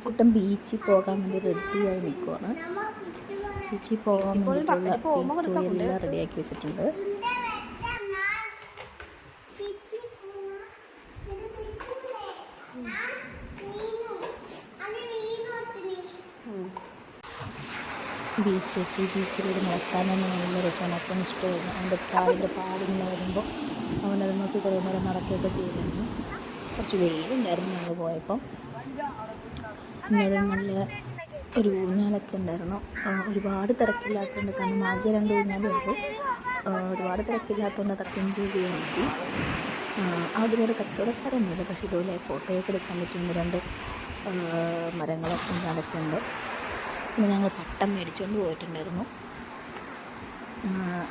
കുട്ടൻ ബീച്ചിൽ പോകാൻ വേണ്ടി റെഡിയായി നിൽക്കുവാണ്. ബീച്ചിൽ പോകാൻ വേണ്ടിയിട്ടുള്ള എല്ലാം റെഡിയാക്കി വെച്ചിട്ടുണ്ട്. ബീച്ചിലൂടെ നടക്കാനൊന്നും നല്ല രസമാണ്. അപ്പം ഇഷ്ടമായിരുന്നു. അവൻ്റെ കാലിൻ്റെ പാടിങ്ങനെ വരുമ്പോൾ അവനത് നോക്കി കുറേ നേരം നടക്കുകയൊക്കെ ചെയ്തിരുന്നു. കുറച്ച് വെയിലുണ്ടായിരുന്നു ഞങ്ങൾ പോയപ്പം. ഇന്നലെ നല്ല ഒരു ഊഞ്ഞാലൊക്കെ ഉണ്ടായിരുന്നു. ഒരുപാട് തിരക്കില്ലാത്തതുകൊണ്ട്, കാരണം ആകെ 2 ഊഞ്ഞാലേ ഉള്ളൂ. ഒരുപാട് തിരക്കില്ലാത്തതുകൊണ്ട് അതൊക്കെ എൻജോയ് ചെയ്യാൻ പറ്റി. അതുപോലെ കച്ചവടക്കാരൊന്നുമില്ല, പക്ഷേ ഇതുപോലെ ഫോട്ടോയൊക്കെ എടുക്കാൻ പറ്റുന്ന 2 മരങ്ങളൊക്കെ ഊഞ്ഞാലൊക്കെ ഉണ്ട്. പിന്നെ ഞങ്ങൾ പട്ടം മേടിച്ചുകൊണ്ട് പോയിട്ടുണ്ടായിരുന്നു.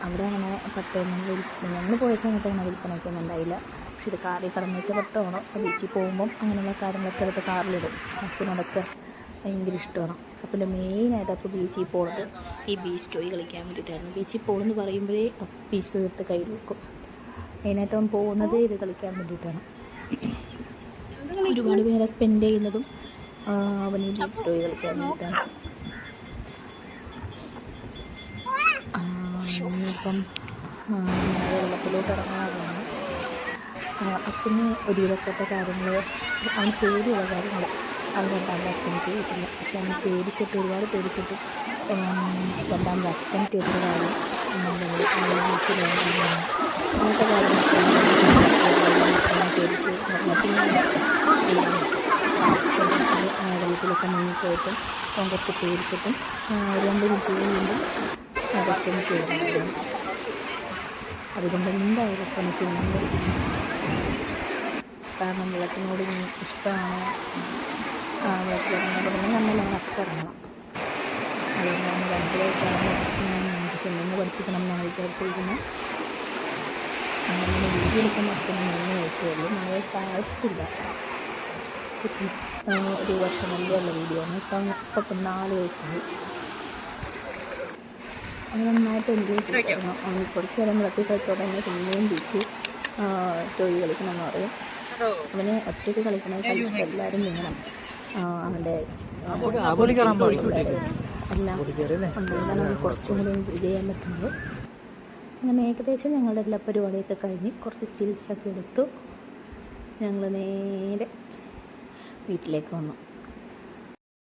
അവിടെ അങ്ങനെ പട്ടമൊന്നും ഞങ്ങൾ പോയ സമയത്ത് അങ്ങനെ വിൽപ്പനയ്ക്കൊന്നും ഉണ്ടായില്ല. പക്ഷെ ഇത് കാറിൽ കടന്നു വെച്ച പട്ടമാണ്. അപ്പോൾ ബീച്ചിൽ പോകുമ്പം അങ്ങനെയുള്ള കാര്യങ്ങളൊക്കെ എടുത്ത് കാറിലിടും. പിന്നെ അതൊക്കെ ഭയങ്കര ഇഷ്ടമാണ്. അപ്പോൾ മെയിനായിട്ട് അപ്പോൾ ബീച്ചിൽ പോകുന്നത് ഈ ബീച്ച് ടോയ് കളിക്കാൻ വേണ്ടിയിട്ടായിരുന്നു. ബീച്ചിൽ പോകുമെന്ന് പറയുമ്പോഴേ ബീച്ച് ടോയ് എടുത്ത് കയ്യിൽ വെക്കും. മെയിനായിട്ട് അവൻ പോകുന്നത് ഇത് കളിക്കാൻ വേണ്ടിയിട്ടാണ്. ഒരുപാട് പേരെ സ്പെൻഡ് ചെയ്യുന്നതും അവന് ഈ ബീച്ച് ടോയ് കളിക്കാൻ വേണ്ടിയിട്ടാണ്. ഇപ്പം വെള്ളത്തിലോട്ട് ഇറങ്ങാനാണ്. അപ്പന് ഒരുവിധപ്പെട്ട കാര്യങ്ങൾ, അവന് പേടിയുള്ള കാര്യങ്ങൾ അവൻ അറ്റംപ്റ്റ് ചെയ്തിട്ടില്ല. പക്ഷെ അവന് ഒരുപാട് പേടിച്ചിട്ട് 2ാമത് അറ്റംപ്റ്റ് ചെയ്തൊരു കാര്യം അങ്ങനത്തെ കാര്യങ്ങളൊക്കെ വെള്ളത്തിലൊക്കെ മുങ്ങിപ്പോയിട്ടും അവൻ കുറച്ച് പേടിച്ചിട്ടും 2 മിനിറ്റ് കഴിയുമ്പം അതൊക്കെ ചെയ്തിട്ടുണ്ട്. അതുകൊണ്ട് എന്തായാലും അപ്പം ചെയ്യുന്നത്, കാരണം വെള്ളത്തിനോട് ഇഷ്ടമാണ്. വെള്ളത്തിലിറങ്ങുമ്പോൾ നമ്മൾ അപ്പിറങ്ങണം. അതുകൊണ്ടാണ് 2 വയസ്സാകുമ്പോൾ നമുക്ക് സ്വിമ്മിങ് പഠിപ്പിക്കണം എന്നാണ് വിചാരിച്ചിരിക്കുന്നത്. അങ്ങനെ വീഡിയോ എടുക്കുമ്പോൾ അപ്പന് 3 വയസ്സേ ഉള്ളൂ. 4 വയസ്സായിട്ടില്ല. ഒരു വർഷം മുമ്പെയുള്ള വീഡിയോ ആണ്. ഇപ്പം 4 വയസ്സായി. അത് നന്നായിട്ട് എൻജോയ് ചെയ്തിരുന്നു. അവന് കുറച്ച് നേരം വെള്ളത്തിൽ കളിച്ചോടെ പിന്നെയും ബീച്ച് ടോയ് കളിക്കണമെന്ന് പറയും. അവന് ഒറ്റയ്ക്ക് കളിക്കണമെങ്കിൽ കളിച്ചിട്ട് എല്ലാവരും നീങ്ങണം. അവൻ്റെ എല്ലാം കൊണ്ടുകൊണ്ടാണ് കുറച്ചും കൂടി ഇത് ചെയ്യാൻ പറ്റുന്നത്. അങ്ങനെ ഏകദേശം ഞങ്ങളുടെ എല്ലാ പരിപാടിയൊക്കെ കഴിഞ്ഞ് കുറച്ച് സ്റ്റിൽസൊക്കെ എടുത്തു. ഞങ്ങൾ നേരെ വീട്ടിലേക്ക് വന്നു.